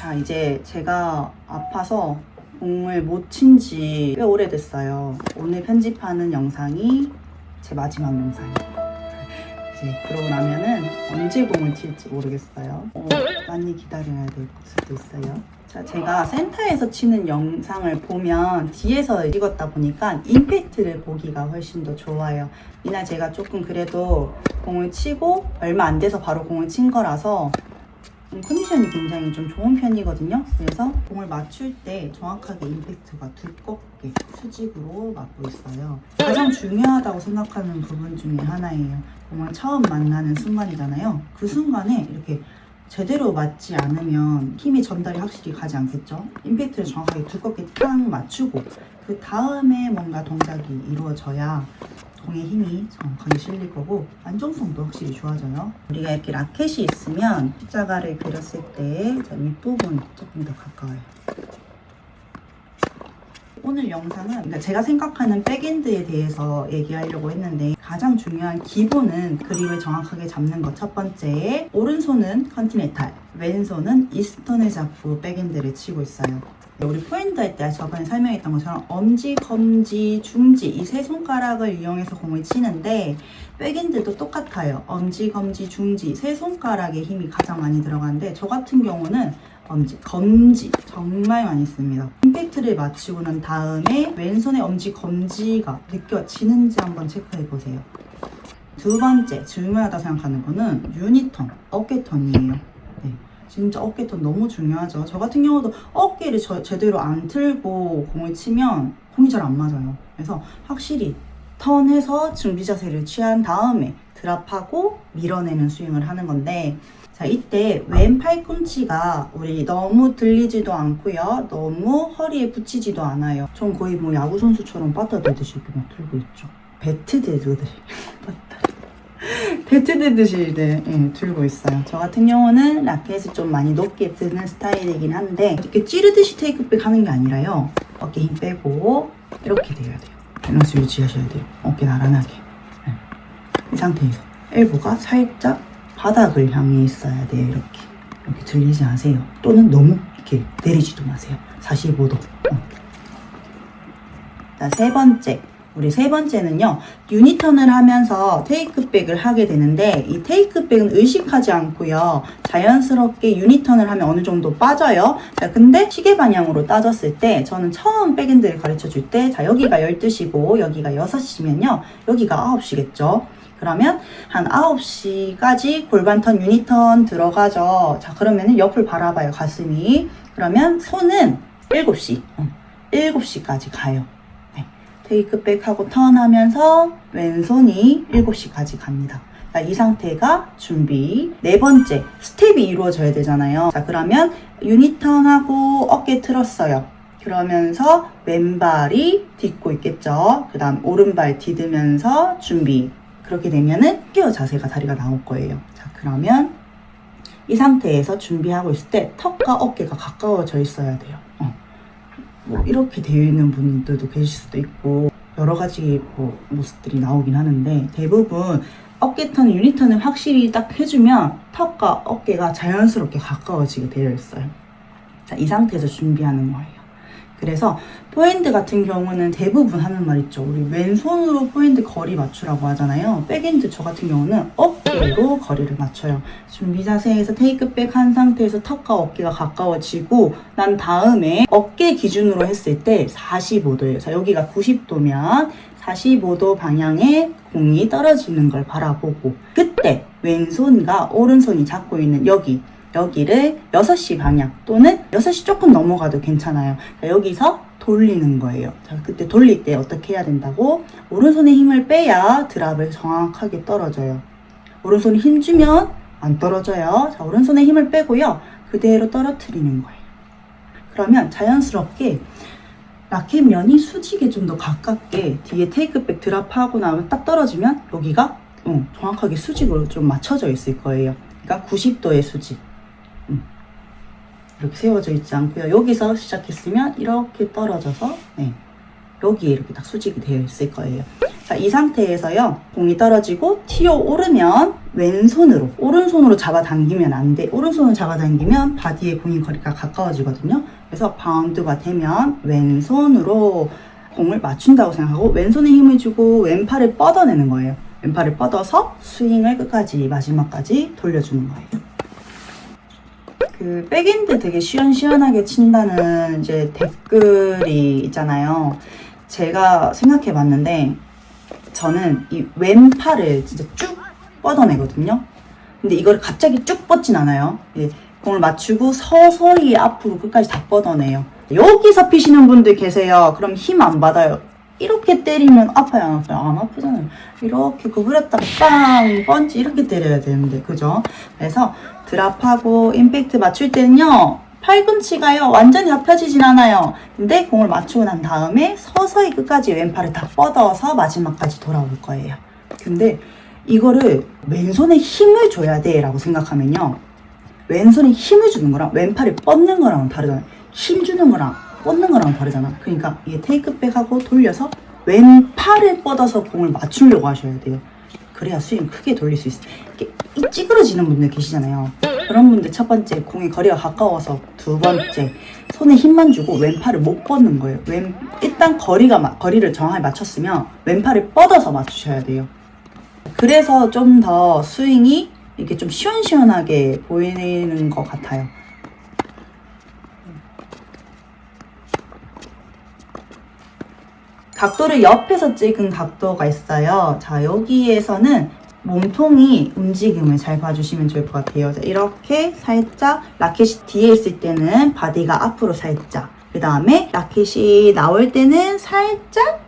자, 이제 제가 아파서 공을 못 친 지 꽤 오래됐어요. 오늘 편집하는 영상이 제 마지막 영상이에요. 이제 그러고 나면은 언제 공을 칠지 모르겠어요. 많이 기다려야 될 수도 있어요. 자, 제가 센터에서 치는 영상을 보면 뒤에서 찍었다 보니까 임팩트를 보기가 훨씬 더 좋아요. 이날 제가 조금 그래도 공을 치고 얼마 안 돼서 바로 공을 친 거라서 컨디션이 굉장히 좀 좋은 편이거든요. 그래서 공을 맞출 때 정확하게 임팩트가 두껍게 수직으로 맞고 있어요. 가장 중요하다고 생각하는 부분 중에 하나예요. 공을 처음 만나는 순간이잖아요. 그 순간에 이렇게 제대로 맞지 않으면 힘의 전달이 확실히 가지 않겠죠. 임팩트를 정확하게 두껍게 딱 맞추고 그 다음에 뭔가 동작이 이루어져야 공의 힘이 정확하게 실릴 거고 안정성도 확실히 좋아져요. 우리가 이렇게 라켓이 있으면 십자가를 그렸을 때 윗부분 조금 더 가까워요. 오늘 영상은 그러니까 제가 생각하는 백핸드에 대해서 얘기하려고 했는데 가장 중요한 기본은 그립을 정확하게 잡는 것 첫 번째, 오른손은 컨티넨탈, 왼손은 이스턴을 잡고 백핸드를 치고 있어요. 우리 포핸드 할 때 저번에 설명했던 것처럼 엄지, 검지, 중지 이 세 손가락을 이용해서 공을 치는데 백핸드도 똑같아요. 엄지, 검지, 중지 세 손가락에 힘이 가장 많이 들어가는데 저 같은 경우는 엄지, 검지 정말 많이 씁니다. 임팩트를 맞추고 난 다음에 왼손의 엄지, 검지가 느껴지는지 한번 체크해 보세요. 두 번째 중요하다고 생각하는 거는 유니턴, 어깨턴이에요. 네. 진짜 어깨턴 너무 중요하죠. 저 같은 경우도 어깨를 제대로 안 틀고 공을 치면 공이 잘 안 맞아요. 그래서 확실히 턴해서 준비 자세를 취한 다음에 드랍하고 밀어내는 스윙을 하는 건데 자, 이때 왼 팔꿈치가 우리 너무 들리지도 않고요. 너무 허리에 붙이지도 않아요. 전 거의 뭐 야구 선수처럼 빠따대듯이 이렇게 막 들고 있죠. 배트 대듯이 배트 대듯이 들고 있어요. 저 같은 경우는 라켓을 좀 많이 높게 드는 스타일이긴 한데 이렇게 찌르듯이 테이크백 하는 게 아니라요. 어깨 힘 빼고 이렇게 돼야 돼요. 밸런스 유지하셔야 돼요. 어깨 나란하게. 네. 이 상태에서 엘보가 살짝 바닥을 향해 있어야 돼요. 이렇게 들리지 않으세요. 또는 너무 이렇게 내리지도 마세요. 45도. 자, 세 번째. 우리 세 번째는요, 유니턴을 하면서 테이크백을 하게 되는데 이 테이크백은 의식하지 않고요, 자연스럽게 유니턴을 하면 어느 정도 빠져요. 자, 근데 시계 방향으로 따졌을 때 저는 처음 백핸드를 가르쳐 줄 때 자, 여기가 12시고 여기가 6시면요 여기가 9시겠죠. 그러면 한 9시까지 골반턴, 유니턴 들어가죠. 자, 그러면은 옆을 바라봐요, 가슴이. 그러면 손은 7시, 7시까지 가요. 네. 테이크백 하고 턴하면서 왼손이 7시까지 갑니다. 자, 이 상태가 준비. 네 번째, 스텝이 이루어져야 되잖아요. 자, 그러면 유니턴하고 어깨 틀었어요. 그러면서 왼발이 딛고 있겠죠. 그 다음 오른발 디디면서 준비. 그렇게 되면은 케어 자세가 다리가 나올 거예요. 자, 그러면 이 상태에서 준비하고 있을 때 턱과 어깨가 가까워져 있어야 돼요. 뭐 이렇게 되어 있는 분들도 계실 수도 있고 여러 가지 모습들이 나오긴 하는데 대부분 어깨턴, 유니턴을 확실히 딱 해주면 턱과 어깨가 자연스럽게 가까워지게 되어 있어요. 자, 이 상태에서 준비하는 거예요. 그래서 포핸드 같은 경우는 대부분 하는 말 있죠. 우리 왼손으로 포핸드 거리 맞추라고 하잖아요. 백핸드 저 같은 경우는 어깨로 거리를 맞춰요. 준비 자세에서 테이크백 한 상태에서 턱과 어깨가 가까워지고 난 다음에 어깨 기준으로 했을 때 45도예요. 자, 여기가 90도면 45도 방향에 공이 떨어지는 걸 바라보고 그때 왼손과 오른손이 잡고 있는 여기를 6시 방향 또는 6시 조금 넘어가도 괜찮아요. 자, 여기서 돌리는 거예요. 자, 그때 돌릴 때 어떻게 해야 된다고? 오른손에 힘을 빼야 드랍을 정확하게 떨어져요. 오른손에 힘 주면 안 떨어져요. 자, 오른손에 힘을 빼고요. 그대로 떨어뜨리는 거예요. 그러면 자연스럽게 라켓 면이 수직에 좀 더 가깝게 뒤에 테이크백 드랍하고 나면 딱 떨어지면 여기가 정확하게 수직으로 좀 맞춰져 있을 거예요. 그러니까 90도의 수직. 이렇게 세워져 있지 않고요. 여기서 시작했으면 이렇게 떨어져서 여기에 이렇게 딱 수직이 되어 있을 거예요. 자, 이 상태에서요. 공이 떨어지고 튀어 오르면 왼손으로, 오른손으로 잡아당기면 안 돼. 오른손으로 잡아당기면 바디에 공이 거리가 가까워지거든요. 그래서 바운드가 되면 왼손으로 공을 맞춘다고 생각하고 왼손에 힘을 주고 왼팔을 뻗어내는 거예요. 왼팔을 뻗어서 스윙을 끝까지 마지막까지 돌려주는 거예요. 그 백핸드 되게 시원시원하게 친다는 이제 댓글이 있잖아요. 제가 생각해 봤는데 저는 이 왼팔을 진짜 쭉 뻗어내거든요. 근데 이걸 갑자기 쭉 뻗진 않아요. 공을 맞추고 서서히 앞으로 끝까지 다 뻗어내요. 여기서 피시는 분들 계세요. 그럼 힘 안 받아요. 이렇게 때리면 아파요, 안 아파요? 안 아프잖아요. 이렇게 구부렸다가 빵! 펀치 이렇게 때려야 되는데, 그죠? 그래서 드랍하고 임팩트 맞출 때는요, 팔꿈치가요, 완전히 다 펴지진 않아요. 근데 공을 맞추고 난 다음에 서서히 끝까지 왼팔을 다 뻗어서 마지막까지 돌아올 거예요. 근데 이거를 왼손에 힘을 줘야 돼 라고 생각하면요, 왼손에 힘을 주는 거랑 왼팔을 뻗는 거랑 다르잖아요. 힘 주는 거랑 뻗는 거랑 다르잖아. 그러니까 이게 테이크백하고 돌려서 왼팔을 뻗어서 공을 맞추려고 하셔야 돼요. 그래야 스윙 크게 돌릴 수 있어요. 이렇게 찌그러지는 분들 계시잖아요. 그런 분들 첫 번째 공이 거리가 가까워서, 두 번째 손에 힘만 주고 왼팔을 못 뻗는 거예요. 일단 거리를 정확히 맞췄으면 왼팔을 뻗어서 맞추셔야 돼요. 그래서 좀 더 스윙이 이렇게 좀 시원시원하게 보이는 것 같아요. 각도를 옆에서 찍은 각도가 있어요. 자, 여기에서는 몸통이 움직임을 잘 봐주시면 좋을 것 같아요. 자, 이렇게 살짝 라켓이 뒤에 있을 때는 바디가 앞으로 살짝, 그 다음에 라켓이 나올 때는 살짝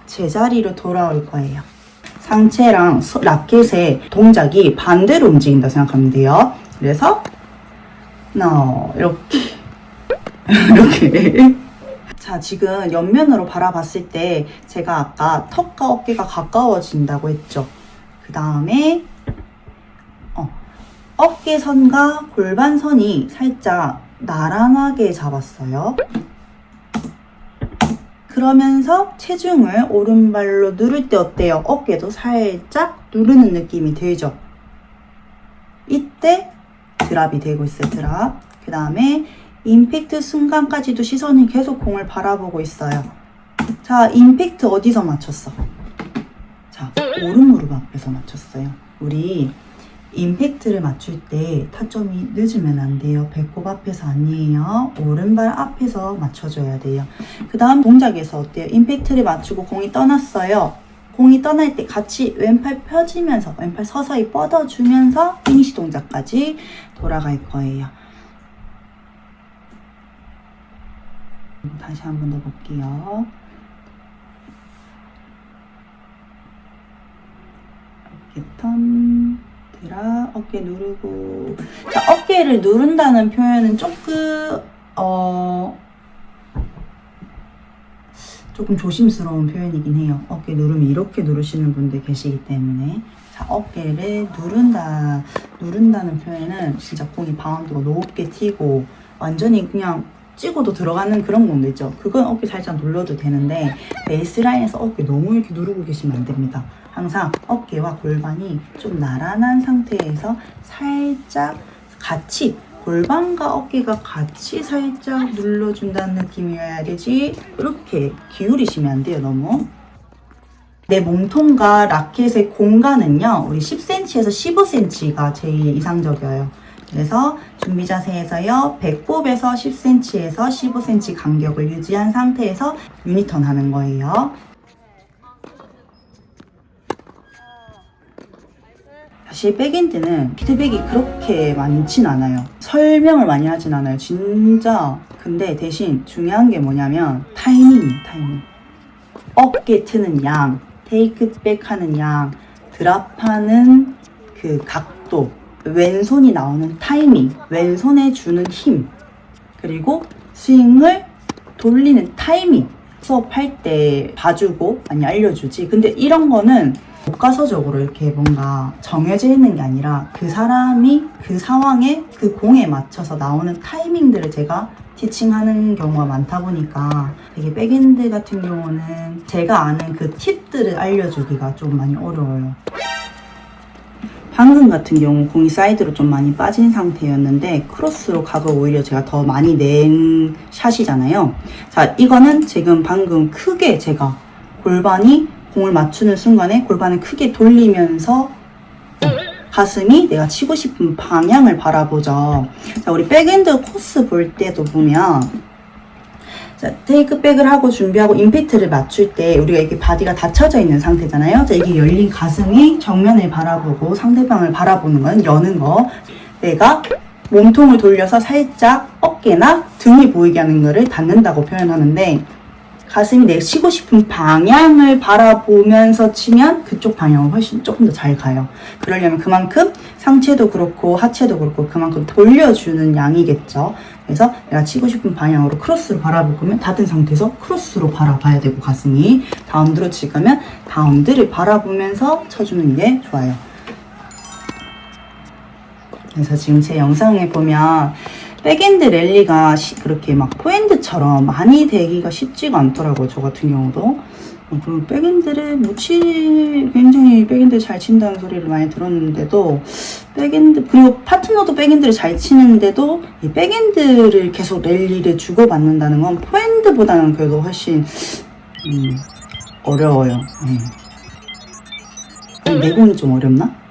제자리로 돌아올 거예요. 상체랑 라켓의 동작이 반대로 움직인다 생각하면 돼요. 그래서 이렇게 이렇게. 자, 지금 옆면으로 바라봤을 때 제가 아까 턱과 어깨가 가까워진다고 했죠. 그 다음에 어깨선과 골반선이 살짝 나란하게 잡았어요. 그러면서 체중을 오른발로 누를 때 어때요? 어깨도 살짝 누르는 느낌이 들죠? 이때 드랍이 되고 있어요. 드랍. 그 다음에 임팩트 순간까지도 시선이 계속 공을 바라보고 있어요. 자, 임팩트 어디서 맞췄어? 자, 오른 무릎 앞에서 맞췄어요. 우리 임팩트를 맞출 때 타점이 늦으면 안 돼요. 배꼽 앞에서 아니에요. 오른발 앞에서 맞춰줘야 돼요. 그 다음 동작에서 어때요? 임팩트를 맞추고 공이 떠났어요. 공이 떠날 때 같이 왼팔 펴지면서 왼팔 서서히 뻗어주면서 피니시 동작까지 돌아갈 거예요. 다시 한 번 더 볼게요. 어깨 턴, 드랍, 어깨 누르고. 자, 어깨를 누른다는 표현은 조금 조심스러운 표현이긴 해요. 어깨 누르면 이렇게 누르시는 분들 계시기 때문에. 자, 어깨를 누른다는 표현은 진짜 공이 바운드가 높게 튀고 완전히 그냥 찍어도 들어가는 그런 공도 있죠. 그건 어깨 살짝 눌러도 되는데 베이스라인에서 어깨 너무 이렇게 누르고 계시면 안 됩니다. 항상 어깨와 골반이 좀 나란한 상태에서 살짝 같이, 골반과 어깨가 같이 살짝 눌러준다는 느낌이어야 되지 이렇게 기울이시면 안 돼요. 너무. 내 몸통과 라켓의 공간은요, 우리 10cm에서 15cm가 제일 이상적이에요. 그래서 준비 자세에서요, 배꼽에서 10cm에서 15cm 간격을 유지한 상태에서 유니턴 하는 거예요. 사실 백핸드는 피드백이 그렇게 많진 않아요. 설명을 많이 하진 않아요. 진짜. 근데 대신 중요한 게 뭐냐면 타이밍이에요. 타이밍. 어깨 트는 양, 테이크백 하는 양, 드랍하는 그 각도, 왼손이 나오는 타이밍, 왼손에 주는 힘, 그리고 스윙을 돌리는 타이밍 수업할 때 봐주고 많이 알려주지. 근데 이런 거는 교과서적으로 이렇게 뭔가 정해져 있는 게 아니라 그 사람이 그 상황에 그 공에 맞춰서 나오는 타이밍들을 제가 티칭하는 경우가 많다 보니까 되게 백핸드 같은 경우는 제가 아는 그 팁들을 알려주기가 좀 많이 어려워요. 방금 같은 경우 공이 사이드로 좀 많이 빠진 상태였는데 크로스로 가고 오히려 제가 더 많이 낸 샷이잖아요. 자, 이거는 지금 방금 크게 제가 골반이 공을 맞추는 순간에 골반을 크게 돌리면서 가슴이 내가 치고 싶은 방향을 바라보죠. 자, 우리 백핸드 코스 볼 때도 보면 자, 테이크백을 하고 준비하고 임팩트를 맞출 때 우리가 이렇게 바디가 닫혀져 있는 상태잖아요. 자, 이게 열린 가슴이 정면을 바라보고 상대방을 바라보는 건 여는 거. 내가 몸통을 돌려서 살짝 어깨나 등이 보이게 하는 거를 닫는다고 표현하는데 가슴이 내가 치고 싶은 방향을 바라보면서 치면 그쪽 방향은 훨씬 조금 더 잘 가요. 그러려면 그만큼 상체도 그렇고 하체도 그렇고 그만큼 돌려주는 양이겠죠. 그래서 내가 치고 싶은 방향으로 크로스로 바라보면 닫은 상태에서 크로스로 바라봐야 되고 가슴이 다운드로 칠 거면 다운드를 바라보면서 쳐주는 게 좋아요. 그래서 지금 제 영상에 보면 백핸드 랠리가 그렇게 막 포핸드처럼 많이 되기가 쉽지가 않더라고요. 저 같은 경우도. 그럼 백핸드를 굉장히 백핸드 잘 친다는 소리를 많이 들었는데도 백핸드, 그리고 파트너도 백핸드를 잘 치는데도 이 백핸드를 계속 랠리를 주고받는다는 건 포핸드보다는 그래도 훨씬 어려워요. 네. 내 공이 좀 어렵나?